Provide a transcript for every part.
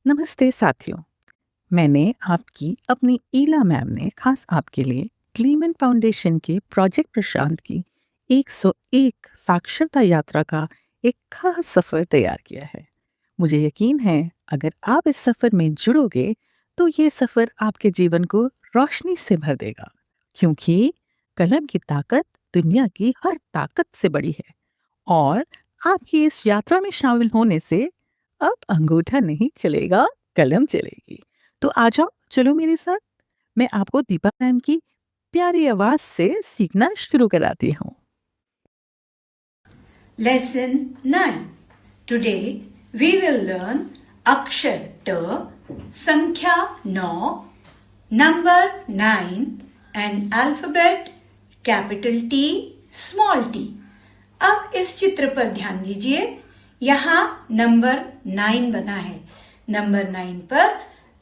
नमस्ते साथियों। मैंने आपकी अपनी ईला मैम ने खास आपके लिए क्लीमन फाउंडेशन के प्रोजेक्ट प्रशांत की 101 साक्षरता यात्रा का एक खास सफर तैयार किया है। मुझे यकीन है अगर आप इस सफर में जुड़ोगे तो ये सफर आपके जीवन को रोशनी से भर देगा, क्योंकि कलम की ताकत दुनिया की हर ताकत से बड़ी है। और आपकी इस यात्रा में शामिल होने से अब अंगूठा नहीं चलेगा, कलम चलेगी। तो आ जाओ, चलो मेरे साथ। मैं आपको दीपा मैम की प्यारी आवाज से सीखना शुरू कराती हूँ। Lesson 9. Today we will learn अक्षर ट, संख्या 9, number 9 and alphabet capital T, small t. अब इस चित्र पर ध्यान दीजिए। यहाँ नंबर 9 बना है। नंबर 9 पर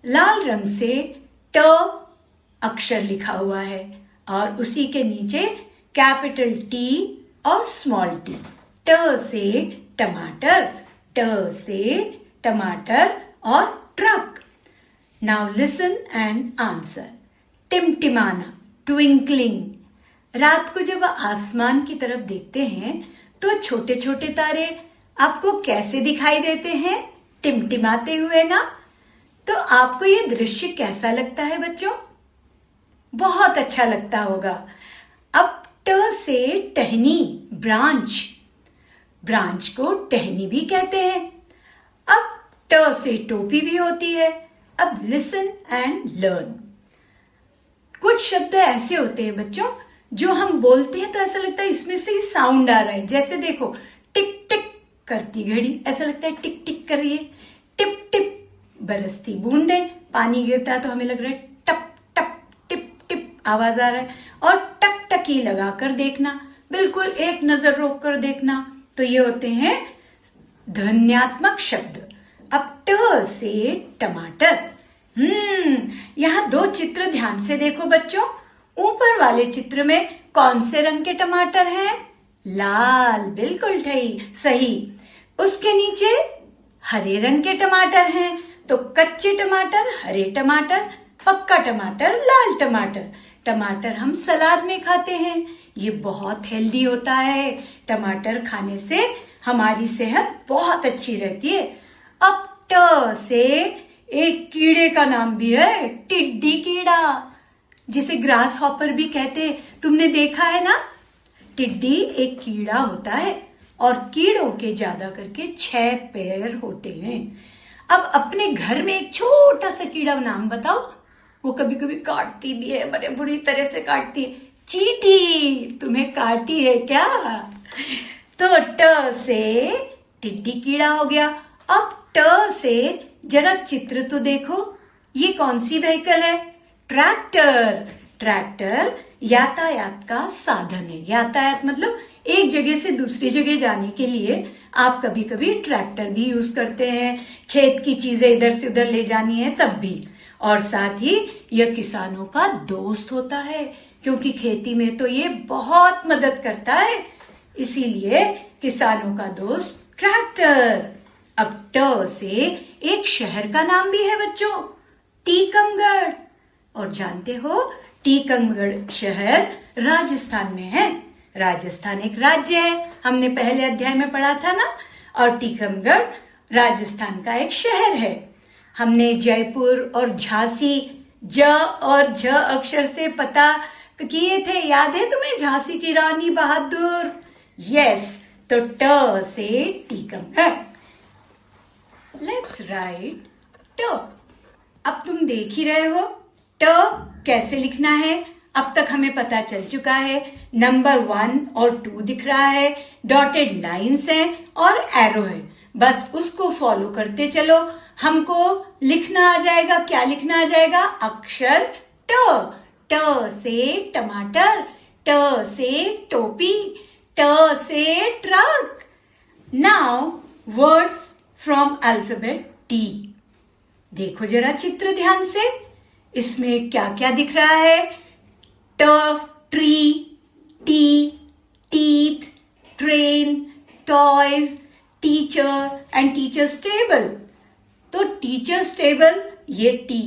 लाल रंग से ट अक्षर लिखा हुआ है और उसी के नीचे कैपिटल टी और स्मॉल टी। ट से टमाटर, ट से टमाटर और truck. Now listen and answer. टिमटिमाना, ट्विंकलिंग। रात को जब आसमान की तरफ देखते हैं तो छोटे छोटे तारे आपको कैसे दिखाई देते हैं? टिमटिमाते हुए ना। तो आपको ये दृश्य कैसा लगता है बच्चों? बहुत अच्छा लगता होगा। अब ट से टहनी, ब्रांच। ब्रांच को टहनी भी कहते हैं। अब ट से टोपी भी होती है। अब लिसन एंड लर्न। कुछ शब्द ऐसे होते हैं बच्चों जो हम बोलते हैं तो ऐसा लगता है इसमें से ही साउंड आ रहा है। जैसे देखो, टिक टिक करती घड़ी, ऐसा लगता है टिक टिक कर रही है। टिप टिप बरसती बूंदें, पानी गिरता तो हमें लग रहा है टप टप टिप टिप आवाज आ रहा है। और टक टकी लगाकर देखना, बिल्कुल एक नजर रोक कर देखना, तो ये होते हैं ध्वन्यात्मक शब्द। अब ट से टमाटर। यहाँ दो चित्र ध्यान से देखो बच्चों। ऊपर वाले चित्र में कौन से रंग के टमाटर हैं? लाल, बिल्कुल सही। उसके नीचे हरे रंग के टमाटर हैं। तो कच्चे टमाटर हरे टमाटर, पक्का टमाटर लाल टमाटर। टमाटर हम सलाद में खाते हैं, ये बहुत हेल्दी होता है। टमाटर खाने से हमारी सेहत बहुत अच्छी रहती है। अब ट से एक कीड़े का नाम भी है, टिड्डी कीड़ा, जिसे ग्रास हॉपर भी कहते हैं। तुमने देखा है ना? टिड्डी एक कीड़ा होता है और कीड़ों के ज्यादा करके 6 पैर होते हैं। अब अपने घर में एक छोटा सा कीड़ा नाम बताओ। वो कभी कभी काटती भी है, बड़े बुरी तरह से काटती है। चींटी तुम्हें काटी है क्या? तो ट से टिड्डी कीड़ा हो गया। अब ट से जरा चित्र तो देखो, ये कौन सी व्हीकल है? ट्रैक्टर। ट्रैक्टर यातायात का साधन है। यातायात मतलब एक जगह से दूसरी जगह जाने के लिए आप कभी कभी ट्रैक्टर भी यूज करते हैं। खेत की चीजें इधर से उधर ले जानी है तब भी। और साथ ही यह किसानों का दोस्त होता है, क्योंकि खेती में तो ये बहुत मदद करता है। इसीलिए किसानों का दोस्त ट्रैक्टर। अब ट से एक शहर का नाम भी है बच्चों, टीकमगढ़। और जानते हो टीकमगढ़ शहर राजस्थान में है। राजस्थान एक राज्य है, हमने पहले अध्याय में पढ़ा था ना। और टीकमगढ़ राजस्थान का एक शहर है। हमने जयपुर और झांसी ज और झ अक्षर से पता किए थे, याद है तुम्हें? झांसी की रानी बहादुर। यस, तो ट से टीकमगढ़। लेट्स राइट ट। अब तुम देख ही रहे हो ट कैसे लिखना है। अब तक हमें पता चल चुका है। नंबर 1 और 2 दिख रहा है, डॉटेड लाइंस हैं और एरो है। बस उसको फॉलो करते चलो, हमको लिखना आ जाएगा। क्या लिखना आ जाएगा? अक्षर ट। ट से टमाटर, ट से टोपी, ट से truck. Now words from alphabet T. देखो जरा चित्र ध्यान से, इसमें क्या क्या दिख रहा है? ट tree, T teeth, train, toys, teacher and teachers table. तो टीचर्स टेबल, ये टी,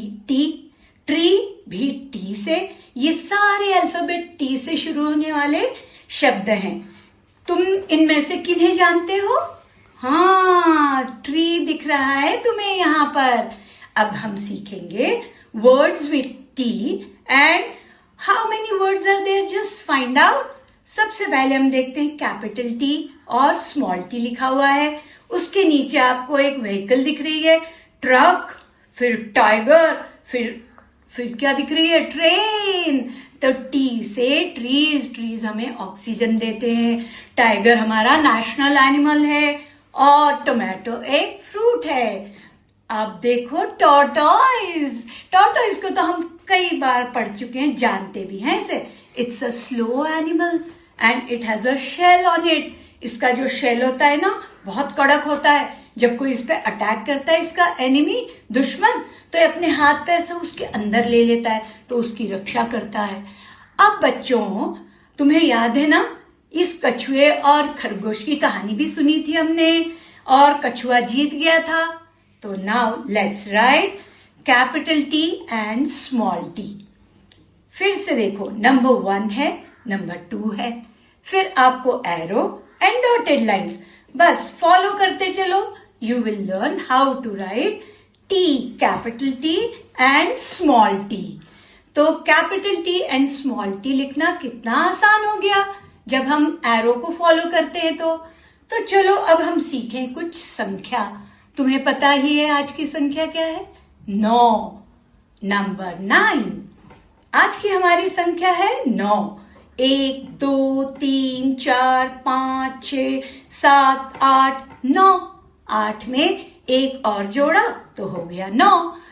ट्री भी टी से, ये सारे अल्फाबेट टी से शुरू होने वाले शब्द हैं। तुम इनमें से किन्हें जानते हो? हाँ, ट्री दिख रहा है तुम्हें यहाँ पर। अब हम सीखेंगे words with T and how many words are there, just find out. सबसे पहले हम देखते हैं कैपिटल टी और स्मॉल टी लिखा हुआ है, उसके नीचे आपको एक व्हीकल दिख रही है, ट्रक, फिर टाइगर, फिर क्या दिख रही है? ट्रेन। तो टी से ट्रीज, ट्रीज हमें ऑक्सीजन देते हैं, टाइगर हमारा नेशनल एनिमल है और टोमेटो एक फ्रूट है। अब देखो टॉर्टोइज, टॉर्टोइज को तो हम कई बार पढ़ चुके हैं, जानते भी हैं इसे। It's a slow animal and it has a shell on it. इसका जो शेल होता है ना, बहुत कड़क होता है। जब कोई इस पे अटैक करता है, इसका एनिमी, दुश्मन, तो ये अपने हाथ पैर से उसके अंदर ले लेता है, तो उसकी रक्षा करता है। अब बच्चों, तुम्हें याद है ना, इस कछुए और खरगोश की कहानी भी सुनी थी हमने, और कछुआ जीत गया था। तो now let's write capital T and small T. फिर से देखो, नंबर 1 है, नंबर 2 है, फिर आपको एरो एंड डॉटेड लाइंस, बस फॉलो करते चलो। You will learn how to write T, capital T and small T. तो capital T and small T लिखना कितना आसान हो गया जब हम एरो को फॉलो करते हैं। तो चलो अब हम सीखें कुछ संख्या। तुम्हें पता ही है आज की संख्या क्या है? 9, नंबर 9। आज की हमारी संख्या है 9। 1, 2, 3, 4, 5, 6, 7, 8, 9। 8 में एक और जोड़ा तो हो गया 9।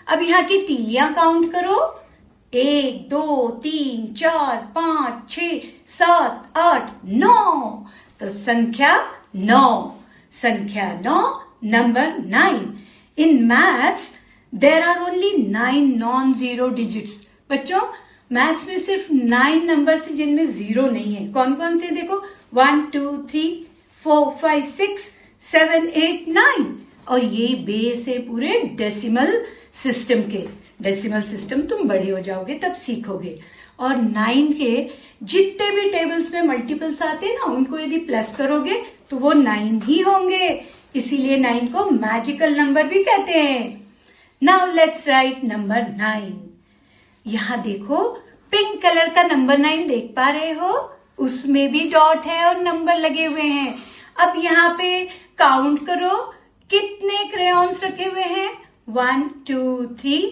अब यहाँ की तीलियां काउंट करो, 1, 2, 3, 4, 5, 6, 7, 8, 9। तो संख्या 9, संख्या 9, number 9। In maths there are only 9 non-zero digits। बच्चों, मैथ्स में सिर्फ 9 नंबर्स हैं जिनमें जीरो नहीं है। कौन कौन से? देखो, 1, 2, 3, 4, 5, 6, 7, 8, 9। और ये बेस है पूरे डेसिमल सिस्टम के। डेसिमल सिस्टम तुम बड़े हो जाओगे तब सीखोगे। और 9 के जितने भी टेबल्स में मल्टीपल्स आते हैं ना, उनको यदि प्लस करोगे तो वो 9 ही होंगे। इसीलिए 9 को मैजिकल नंबर भी कहते हैं। Now let's write number 9। यहाँ देखो, पिंक कलर का नंबर 9 देख पा रहे हो? उसमें भी डॉट है और नंबर लगे हुए हैं। अब यहाँ पे काउंट करो, कितने क्रेयॉन्स रखे हुए हैं? 1, 2, 3,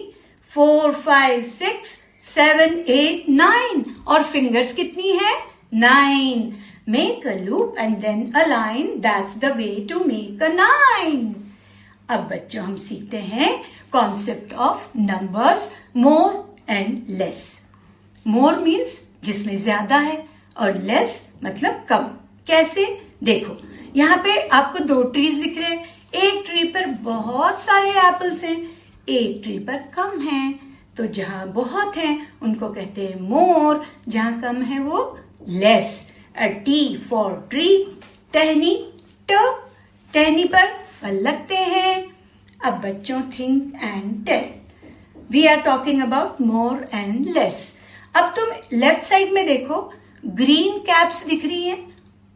4, 5, 6, 7, 8, 9। और फिंगर्स कितनी है? 9। Make a loop and then a line. That's the way to make a 9. अब बच्चों, हम सीखते हैं concept of numbers more and less. More means जिसमें ज्यादा है और लेस मतलब कम। कैसे? देखो, यहाँ पे आपको 2 ट्रीज दिख रहे हैं। एक ट्री पर बहुत सारे एप्पल्स हैं, एक ट्री पर कम हैं। तो जहां बहुत हैं उनको कहते हैं मोर, जहां कम है वो less. A T for tree, टहनी, टहनी पर फल लगते हैं। अब बच्चों, think and tell. We are talking about more and less. अब तुम लेफ्ट साइड में देखो, ग्रीन कैप्स दिख रही हैं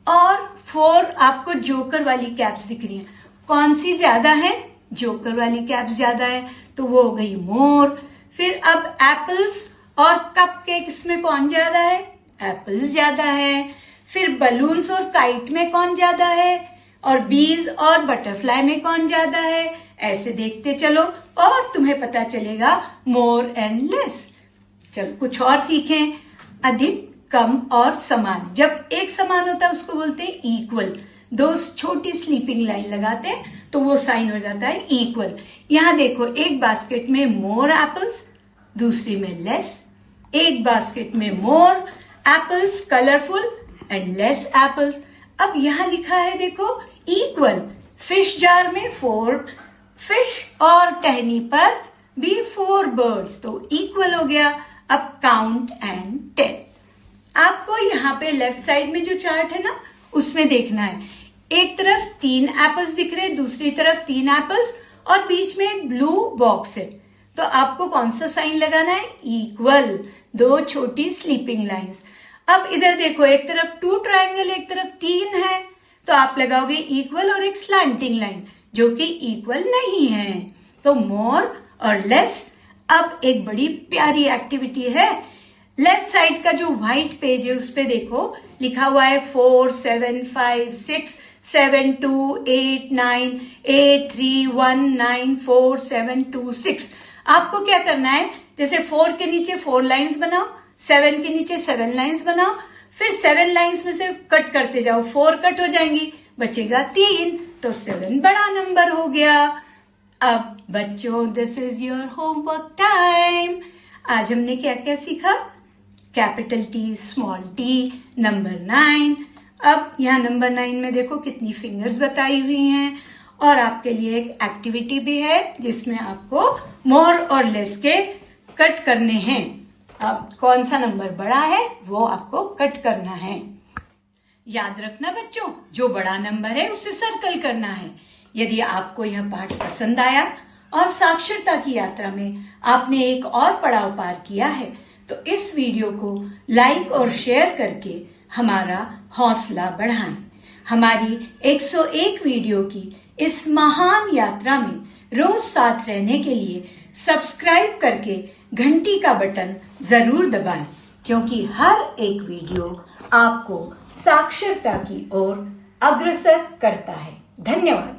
और 4 आपको जोकर वाली कैप्स दिख रही हैं। कौन सी ज्यादा है? जोकर वाली कैप्स ज्यादा है, तो वो हो गई मोर। फिर अब एप्पल्स और कप केक्स में कौन ज्यादा है? एप्पल्स ज्यादा है। फिर बलून्स और काइट में कौन ज्यादा है? और बीज और बटरफ्लाई में कौन ज्यादा है? ऐसे देखते चलो और तुम्हें पता चलेगा मोर एंड लेस। चलो कुछ और सीखें। अधिक, कम और समान। जब एक समान होता है उसको बोलते हैं इक्वल। 2 छोटी स्लीपिंग लाइन लगाते हैं तो वो साइन हो जाता है इक्वल। यहाँ देखो, एक बास्केट में मोर एप्पल्स, दूसरी में लेस। एक बास्केट में more apples colourful and less apples. अब यहाँ लिखा है देखो इक्वल। फिश जार में 4 फिश और टहनी पर भी 4 बर्ड्स, तो इक्वल हो गया। अब काउंट एंड टेल। आपको यहाँ पे लेफ्ट साइड में जो चार्ट है ना, उसमें देखना है। एक तरफ 3 एप्पल्स दिख रहे हैं, दूसरी तरफ 3 एप्पल्स और बीच में एक ब्लू बॉक्स है, तो आपको कौन सा साइन लगाना है? इक्वल, दो छोटी स्लीपिंग लाइंस। अब इधर देखो, एक तरफ 2 ट्रायंगल, एक तरफ 3 है, तो आप लगाओगे इक्वल और एक स्लैंटिंग लाइन जो कि इक्वल नहीं है, तो मोर और लेस। अब एक बड़ी प्यारी एक्टिविटी है, लेफ्ट साइड का जो व्हाइट पेज है उस पे देखो लिखा हुआ है 4 7 5 6 7 2 8 9 8 3 1 9 4 7 2 6। आपको क्या करना है, जैसे 4 के नीचे 4 लाइंस बनाओ, 7 के नीचे 7 लाइंस बनाओ, फिर 7 लाइंस में से कट करते जाओ, 4 कट हो जाएंगी, बचेगा 3, तो 7 बड़ा नंबर हो गया। अब बच्चों, this is your homework time. आज हमने क्या क्या सीखा? Capital T, small T, number 9। अब यहाँ नंबर 9 में देखो कितनी फिंगर्स बताई हुई हैं, और आपके लिए एक एक्टिविटी भी है जिसमें आपको मोर और लेस के कट करने हैं। अब कौन सा नंबर बड़ा है वो आपको कट करना है। याद रखना बच्चों, जो बड़ा नंबर है उसे सर्कल करना है। यदि आपको यह पाठ पसंद आया और साक्षरता की यात्रा में आपने एक और पड़ाव पार किया है, तो इस वीडियो को लाइक और शेयर करके हमारा हौसला बढ़ाएं। हमारी 101 वीडियो की इस महान यात्रा में रोज साथ रहने के लिए सब्सक्राइब करके घंटी का बटन जरूर दबाएं, क्योंकि हर एक वीडियो आपको साक्षरता की ओर अग्रसर करता है। धन्यवाद।